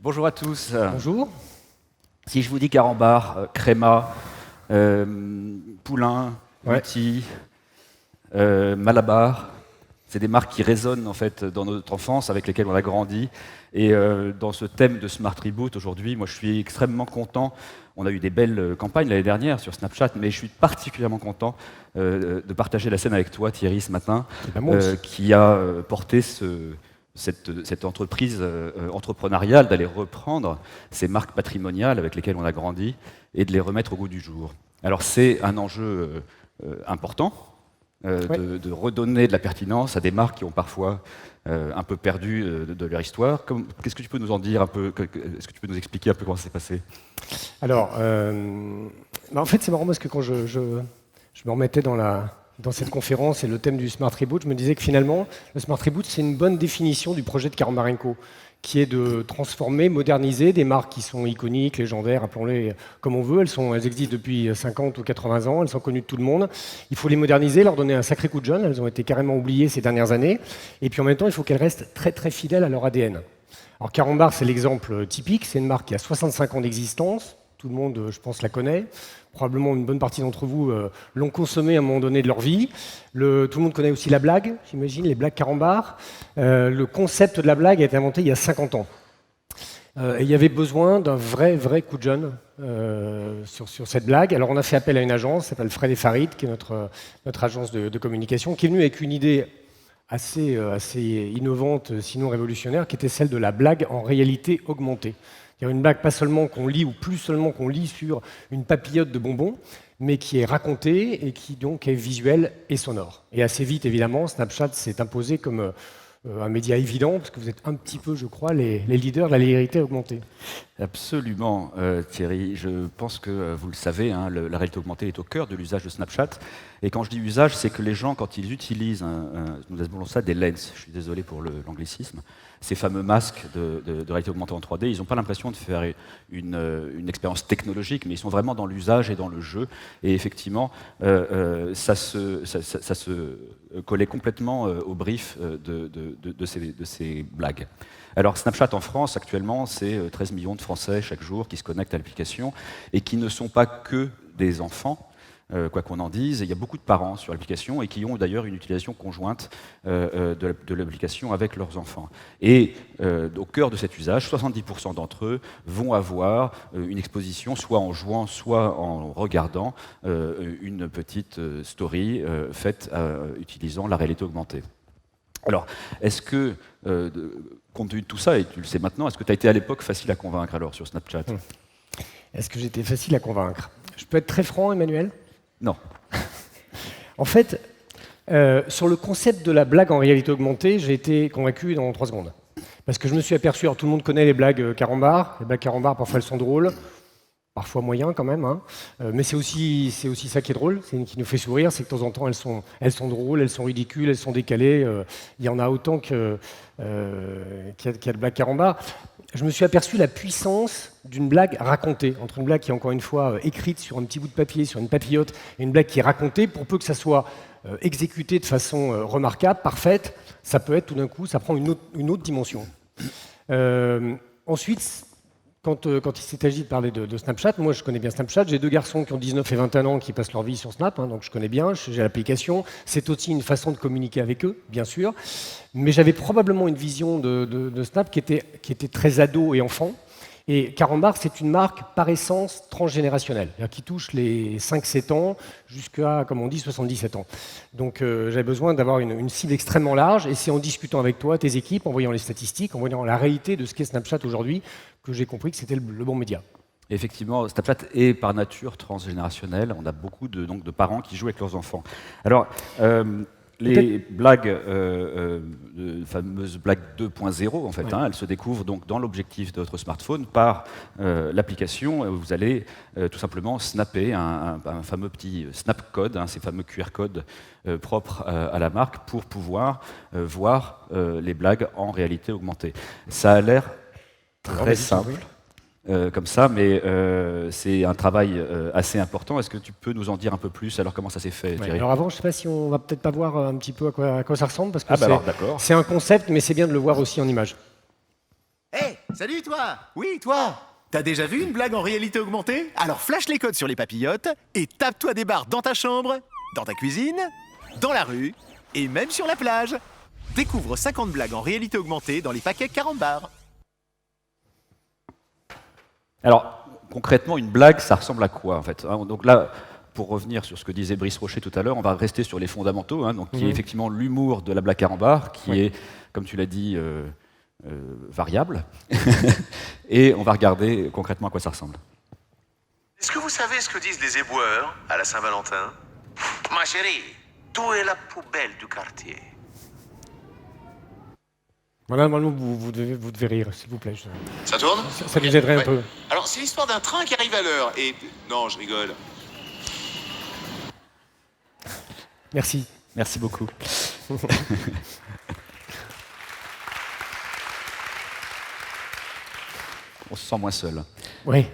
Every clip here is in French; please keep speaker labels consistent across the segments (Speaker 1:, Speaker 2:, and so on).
Speaker 1: Bonjour à tous.
Speaker 2: Bonjour.
Speaker 1: Si je vous dis Carambar, Créma, Poulain,
Speaker 2: Ouais.
Speaker 1: Lutti, Malabar, c'est des marques qui résonnent en fait dans notre enfance, avec lesquelles on a grandi. Et dans ce thème de Smart Reboot aujourd'hui, moi je suis extrêmement content. On a eu des belles campagnes l'année dernière sur Snapchat, mais je suis particulièrement content de partager la scène avec toi, Thierry, ce matin, qui a porté cette entreprise entrepreneuriale d'aller reprendre ces marques patrimoniales avec lesquelles on a grandi et de les remettre au goût du jour. Alors c'est un enjeu important de redonner de la pertinence à des marques qui ont parfois un peu perdu de leur histoire. Qu'est-ce que tu peux nous en dire un peu? Est-ce que tu peux nous expliquer un peu comment ça s'est passé?
Speaker 2: Alors, en fait, c'est marrant parce que quand je me remettais dans cette conférence et le thème du Smart Reboot, je me disais que finalement, le Smart Reboot, c'est une bonne définition du projet de Carambar & Co, qui est de transformer, moderniser des marques qui sont iconiques, légendaires, appelons-les comme on veut. Elles existent depuis 50 ou 80 ans, elles sont connues de tout le monde. Il faut les moderniser, leur donner un sacré coup de jeune. Elles ont été carrément oubliées ces dernières années. Et puis en même temps, il faut qu'elles restent très très fidèles à leur ADN. Alors Carambar, c'est l'exemple typique. C'est une marque qui a 65 ans d'existence. Tout le monde, je pense, la connaît. Probablement une bonne partie d'entre vous l'ont consommée à un moment donné de leur vie. Tout le monde connaît aussi la blague, j'imagine, les blagues Carambar. Le concept de la blague a été inventé il y a 50 ans. Et il y avait besoin d'un vrai coup de jeune sur cette blague. Alors on a fait appel à une agence, qui s'appelle Fred & Farid, qui est notre agence de communication, qui est venue avec une idée assez innovante, sinon révolutionnaire, qui était celle de la blague en réalité augmentée. Il y a une blague pas seulement qu'on lit, ou plus seulement qu'on lit sur une papillote de bonbons, mais qui est racontée et qui donc est visuelle et sonore. Et assez vite, évidemment, Snapchat s'est imposé comme un média évident, parce que vous êtes un petit peu, je crois, les leaders de la réalité augmentée.
Speaker 1: Absolument, Thierry. Je pense que vous le savez, hein, la réalité augmentée est au cœur de l'usage de Snapchat. Et quand je dis usage, c'est que les gens, quand ils utilisent, nous appelons ça des lens, je suis désolé pour l'anglicisme, ces fameux masques de réalité augmentée en 3D, ils n'ont pas l'impression de faire une expérience technologique, mais ils sont vraiment dans l'usage et dans le jeu. Et effectivement, ça se collait complètement au brief de ces blagues. Alors Snapchat en France, actuellement, c'est 13 millions de Français chaque jour qui se connectent à l'application et qui ne sont pas que des enfants, quoi qu'on en dise. Il y a beaucoup de parents sur l'application et qui ont d'ailleurs une utilisation conjointe de l'application avec leurs enfants. Et au cœur de cet usage, 70% d'entre eux vont avoir une exposition, soit en jouant, soit en regardant une petite story faite utilisant la réalité augmentée. Alors, est-ce que, compte tenu de tout ça, et tu le sais maintenant, est-ce que tu as été à l'époque facile à convaincre alors sur Snapchat?
Speaker 2: Est-ce que j'étais facile à convaincre? Je peux être très franc, Emmanuel?
Speaker 1: Non.
Speaker 2: En fait, sur le concept de la blague en réalité augmentée, j'ai été convaincu dans 3 secondes. Parce que je me suis aperçu, alors tout le monde connaît les blagues Carambar. Les blagues Carambar, parfois elles sont drôles, parfois moyen quand même, hein. Mais c'est aussi ça qui est drôle, qui nous fait sourire, c'est que de temps en temps elles sont drôles, elles sont ridicules, elles sont décalées. Il y en a autant qu'il y a de blagues Carambar. Je me suis aperçu la puissance d'une blague racontée, entre une blague qui est encore une fois écrite sur un petit bout de papier, sur une papillote, et une blague qui est racontée, pour peu que ça soit exécuté de façon remarquable, parfaite, ça peut être tout d'un coup, ça prend une autre dimension. Ensuite, quand il s'est agi de parler de Snapchat, moi je connais bien Snapchat, j'ai 2 garçons qui ont 19 et 21 ans qui passent leur vie sur Snap, hein, donc je connais bien, j'ai l'application, c'est aussi une façon de communiquer avec eux, bien sûr, mais j'avais probablement une vision de Snap qui était très ado et enfant, et Carambar c'est une marque par essence transgénérationnelle, qui touche les 5-7 ans jusqu'à, comme on dit, 77 ans. Donc j'avais besoin d'avoir une cible extrêmement large, et c'est en discutant avec toi, tes équipes, en voyant les statistiques, en voyant la réalité de ce qu'est Snapchat aujourd'hui, que j'ai compris que c'était le bon média.
Speaker 1: Effectivement, Snapchat est par nature transgénérationnel. On a beaucoup de parents qui jouent avec leurs enfants. Alors, les blagues, fameuses blagues 2.0, en fait, hein, elles se découvrent donc dans l'objectif de votre smartphone par l'application. Vous allez tout simplement snapper un fameux petit snap code, hein, ces fameux QR codes propres à la marque pour pouvoir voir les blagues en réalité augmentée. Ça a l'air très simple. Comme ça, mais c'est un travail assez important. Est-ce que tu peux nous en dire un peu plus? Alors, comment ça s'est fait, Thierry?
Speaker 2: Alors avant, je ne sais pas si on va peut-être pas voir un petit peu à quoi ça ressemble, parce que
Speaker 1: alors, d'accord.
Speaker 2: c'est un concept, mais c'est bien de le voir aussi en image.
Speaker 3: Hey, Salut toi! Oui, toi! T'as déjà vu une blague en réalité augmentée? Alors flash les codes sur les papillotes et tape-toi des barres dans ta chambre, dans ta cuisine, dans la rue et même sur la plage. Découvre 50 blagues en réalité augmentée dans les paquets 40 bars.
Speaker 1: Alors, concrètement, une blague, ça ressemble à quoi en fait, hein? Donc là, pour revenir sur ce que disait Brice Rocher tout à l'heure, on va rester sur les fondamentaux, hein, donc, qui est effectivement l'humour de la blague carambar, qui est, comme tu l'as dit, variable. Et on va regarder concrètement à quoi ça ressemble.
Speaker 4: Est-ce que vous savez ce que disent les éboueurs à la Saint-Valentin? Ma chérie, d'où est la poubelle du quartier?
Speaker 2: Voilà, normalement, vous devez rire, s'il vous plaît.
Speaker 4: Ça tourne?
Speaker 2: Ça nous aiderait un peu.
Speaker 4: Alors, c'est l'histoire d'un train qui arrive à l'heure et... Non, je rigole.
Speaker 2: Merci.
Speaker 1: Merci beaucoup. On se sent moins seul.
Speaker 2: Oui,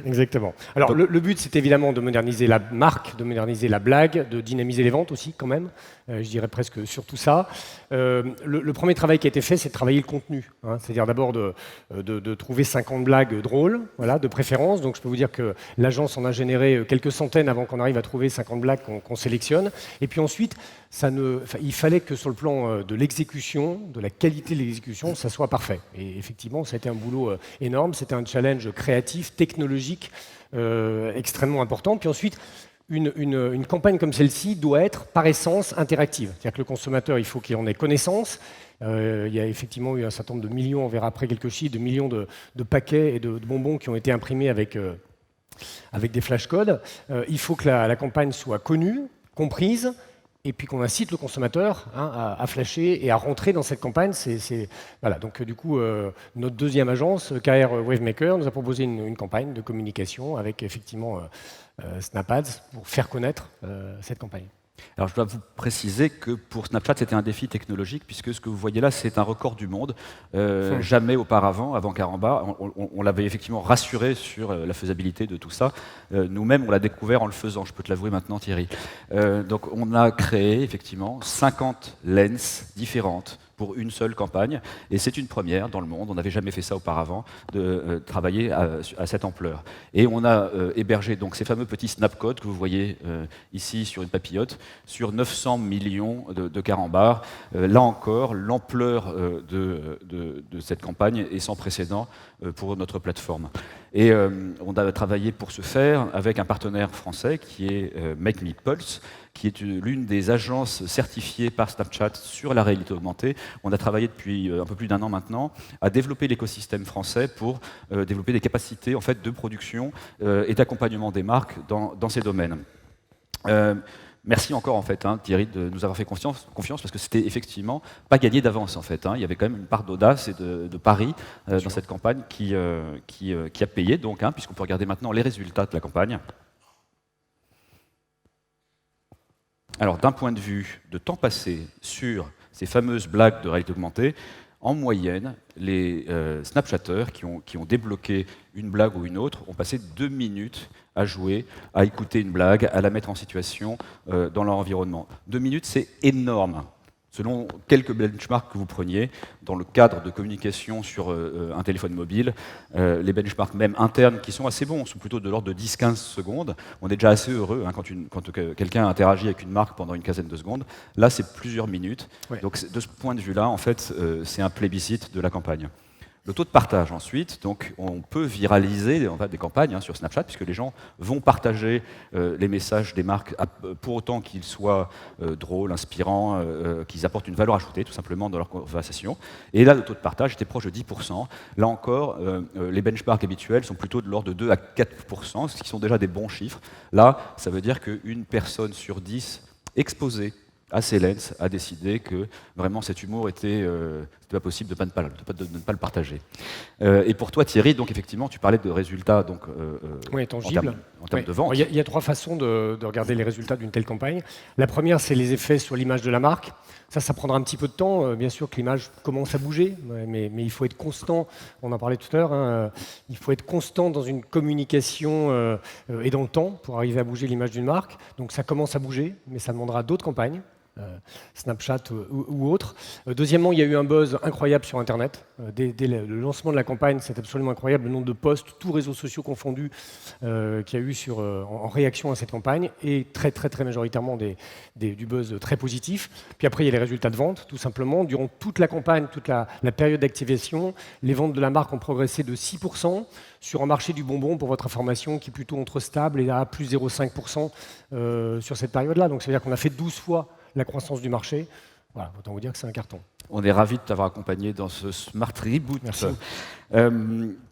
Speaker 2: exactement. Alors, le but, c'est évidemment de moderniser la marque, de moderniser la blague, de dynamiser les ventes aussi, quand même. Je dirais presque surtout ça. Le premier travail qui a été fait, c'est de travailler le contenu, hein. C'est-à-dire d'abord de trouver 50 blagues drôles, voilà, de préférence. Donc, je peux vous dire que l'agence en a généré quelques centaines avant qu'on arrive à trouver 50 blagues qu'on sélectionne. Et puis ensuite, il fallait que sur le plan de l'exécution, de la qualité de l'exécution, ça soit parfait. Et effectivement, ça a été un boulot énorme. C'était un challenge créatif, technologique, extrêmement important. Puis ensuite, une campagne comme celle-ci doit être par essence interactive. C'est-à-dire que le consommateur, il faut qu'il en ait connaissance. Il y a effectivement eu un certain nombre de millions, on verra après quelques chiffres, de millions de paquets et de bonbons qui ont été imprimés avec des flashcodes. Il faut que la campagne soit connue, comprise, et puis qu'on incite le consommateur, hein, à flasher et à rentrer dans cette campagne. Voilà. Donc du coup, notre deuxième agence, KR Wavemaker, nous a proposé une campagne de communication avec effectivement SnapAds pour faire connaître cette campagne.
Speaker 1: Alors je dois vous préciser que pour Snapchat, c'était un défi technologique, puisque ce que vous voyez là, c'est un record du monde. Jamais auparavant, avant Caramba, on l'avait effectivement rassuré sur la faisabilité de tout ça. Nous-mêmes, on l'a découvert en le faisant, je peux te l'avouer maintenant, Thierry. Donc on a créé effectivement 50 lens différentes pour une seule campagne, et c'est une première dans le monde, on n'avait jamais fait ça auparavant, de travailler à cette ampleur. Et on a hébergé donc ces fameux petits snapcodes que vous voyez ici sur une papillote, sur 900 millions de carambars. Là encore, l'ampleur de cette campagne est sans précédent pour notre plateforme. Et on a travaillé pour ce faire avec un partenaire français qui est Make Me Pulse, qui est l'une des agences certifiées par Snapchat sur la réalité augmentée. On a travaillé depuis un peu plus d'un an maintenant à développer l'écosystème français pour développer des capacités en fait, de production et d'accompagnement des marques dans ces domaines. Merci encore en fait, hein, Thierry, de nous avoir fait confiance parce que c'était effectivement pas gagné d'avance en fait. Hein. Il y avait quand même une part d'audace et de pari dans cette campagne qui a payé donc, hein, puisqu'on peut regarder maintenant les résultats de la campagne. Alors, d'un point de vue de temps passé sur ces fameuses blagues de réalité augmentée, en moyenne, les Snapchatters qui ont débloqué une blague ou une autre ont passé 2 minutes à jouer, à écouter une blague, à la mettre en situation dans leur environnement. 2 minutes, c'est énorme. Selon quelques benchmarks que vous preniez, dans le cadre de communication sur un téléphone mobile, les benchmarks même internes qui sont assez bons, sont plutôt de l'ordre de 10-15 secondes. On est déjà assez heureux hein, quand quelqu'un interagit avec une marque pendant une quinzaine de secondes. Là, c'est plusieurs minutes. Ouais. Donc de ce point de vue-là, en fait, c'est un plébiscite de la campagne. Le taux de partage ensuite, donc on peut viraliser en fait, des campagnes hein, sur Snapchat puisque les gens vont partager les messages des marques pour autant qu'ils soient drôles, inspirants, qu'ils apportent une valeur ajoutée tout simplement dans leur conversation. Et là, le taux de partage était proche de 10%. Là encore, les benchmarks habituels sont plutôt de l'ordre de 2 à 4%, ce qui sont déjà des bons chiffres. Là, ça veut dire qu'une personne sur 10 exposée à ces lens a décidé que vraiment cet humour était pas possible de ne pas le partager. Et pour toi Thierry, donc effectivement tu parlais de résultats donc,
Speaker 2: oui, tangibles.
Speaker 1: En termes de vente.
Speaker 2: Il y a 3 façons de regarder les résultats d'une telle campagne. La première, c'est les effets sur l'image de la marque. Ça prendra un petit peu de temps. Bien sûr que l'image commence à bouger, mais il faut être constant. On en parlait tout à l'heure. Hein, il faut être constant dans une communication et dans le temps pour arriver à bouger l'image d'une marque. Donc ça commence à bouger, mais ça demandera d'autres campagnes. Snapchat ou autres. Deuxièmement, il y a eu un buzz incroyable sur Internet. Dès le lancement de la campagne, c'est absolument incroyable le nombre de posts, tous réseaux sociaux confondus, qu'il y a eu en réaction à cette campagne, et très majoritairement du buzz très positif. Puis après, il y a les résultats de vente, tout simplement. Durant toute la campagne, toute la période d'activation, les ventes de la marque ont progressé de 6%, sur un marché du bonbon, pour votre information, qui est plutôt entre stable et à plus 0,5% sur cette période-là. Donc ça veut dire qu'on a fait 12 fois la croissance du marché. Voilà, autant vous dire que c'est un carton.
Speaker 1: On est ravis de t'avoir accompagné dans ce Smart Reboot.
Speaker 2: Merci.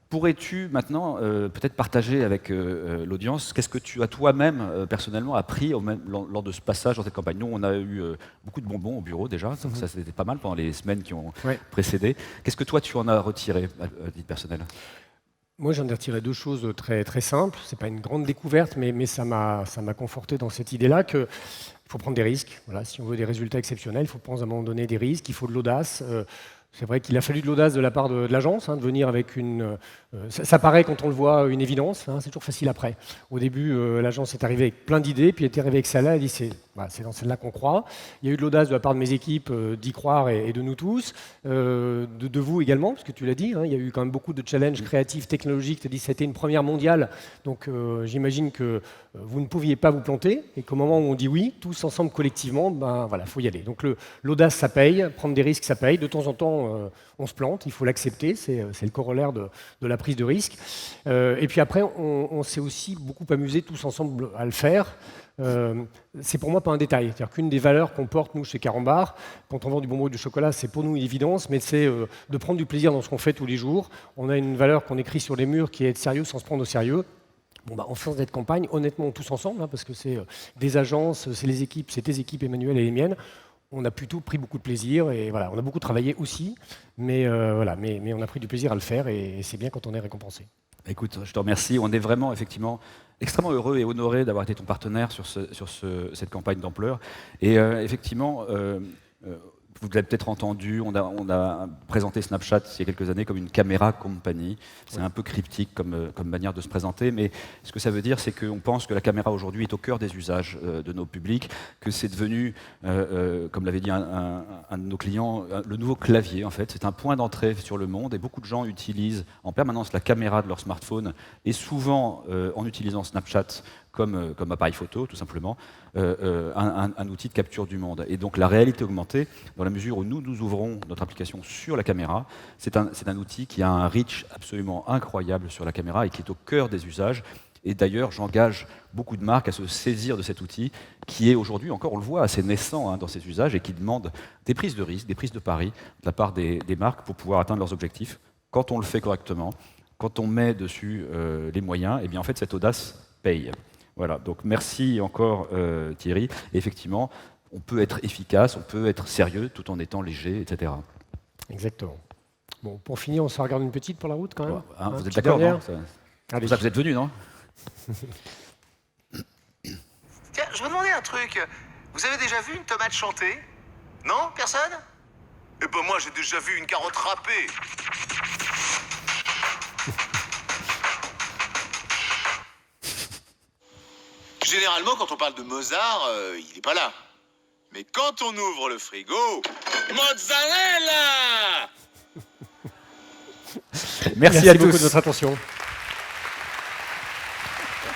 Speaker 1: Pourrais-tu maintenant peut-être partager avec l'audience qu'est-ce que tu as toi-même personnellement appris lors de ce passage dans cette campagne? Nous, on a eu beaucoup de bonbons au bureau déjà, donc ça c'était pas mal pendant les semaines qui ont précédé. Qu'est-ce que toi tu en as retiré à titre personnel?
Speaker 2: Moi, j'en ai retiré deux choses très simples. Ce n'est pas une grande découverte, mais ça m'a conforté dans cette idée-là qu'il faut prendre des risques. Voilà, si on veut des résultats exceptionnels, il faut prendre à un moment donné des risques, il faut de l'audace. C'est vrai qu'il a fallu de l'audace de la part de l'agence, de venir avec une... ça paraît, quand on le voit, une évidence, c'est toujours facile après. Au début, l'agence est arrivée avec plein d'idées, puis elle est arrivée avec celle-là, elle dit c'est dans celle-là qu'on croit. Il y a eu de l'audace de la part de mes équipes d'y croire et de nous tous, de vous également, parce que tu l'as dit, il y a eu quand même beaucoup de challenges créatifs, technologiques. Tu as dit que c'était une première mondiale, donc j'imagine que vous ne pouviez pas vous planter, et qu'au moment où on dit oui, tous ensemble, collectivement, faut y aller. Donc l'audace, ça paye, prendre des risques, ça paye. De temps en temps, on se plante, il faut l'accepter, c'est le corollaire de la prise de risque. Et puis après, on s'est aussi beaucoup amusé tous ensemble à le faire. C'est pour moi pas un détail. C'est-à-dire qu'une des valeurs qu'on porte, nous, chez Carambar, quand on vend du bonbon et du chocolat, c'est pour nous une évidence, mais c'est de prendre du plaisir dans ce qu'on fait tous les jours. On a une valeur qu'on écrit sur les murs qui est être sérieux sans se prendre au sérieux. En fin de campagne, honnêtement, tous ensemble, parce que c'est des agences, c'est les équipes, c'est tes équipes, Emmanuel, et les miennes. On a plutôt pris beaucoup de plaisir, et voilà, on a beaucoup travaillé aussi, mais on a pris du plaisir à le faire, et c'est bien quand on est récompensé.
Speaker 1: Écoute, je te remercie. On est vraiment, effectivement, extrêmement heureux et honoré d'avoir été ton partenaire sur cette campagne d'ampleur. Et effectivement, vous l'avez peut-être entendu, on a présenté Snapchat il y a quelques années comme une caméra company. C'est un peu cryptique comme manière de se présenter, mais ce que ça veut dire, c'est qu'on pense que la caméra aujourd'hui est au cœur des usages de nos publics, que c'est devenu, comme l'avait dit un de nos clients, le nouveau clavier en fait. C'est un point d'entrée sur le monde et beaucoup de gens utilisent en permanence la caméra de leur smartphone et souvent en utilisant Snapchat comme appareil photo, tout simplement, un outil de capture du monde. Et donc la réalité augmentée, dans la mesure où nous ouvrons notre application sur la caméra, c'est un outil qui a un reach absolument incroyable sur la caméra et qui est au cœur des usages. Et d'ailleurs, j'engage beaucoup de marques à se saisir de cet outil qui est aujourd'hui encore, on le voit, assez naissant dans ses usages et qui demande des prises de risques, des prises de paris de la part des marques pour pouvoir atteindre leurs objectifs. Quand on le fait correctement, quand on met dessus les moyens, et bien en fait cette audace paye. Voilà, donc merci encore Thierry. Et effectivement, on peut être efficace, on peut être sérieux tout en étant léger, etc.
Speaker 2: Exactement. Bon, pour finir, on se regarde une petite pour la route quand même.
Speaker 1: Vous êtes d'accord, non? C'est pour ça que vous êtes venus, non?
Speaker 4: Tiens, je me demandais un truc. Vous avez déjà vu une tomate chanter? Non? Personne? Eh ben moi, j'ai déjà vu une carotte râpée. Généralement, quand on parle de Mozart, il n'est pas là. Mais quand on ouvre le frigo... Mozzarella!
Speaker 1: Merci à tous.
Speaker 2: Beaucoup de votre attention.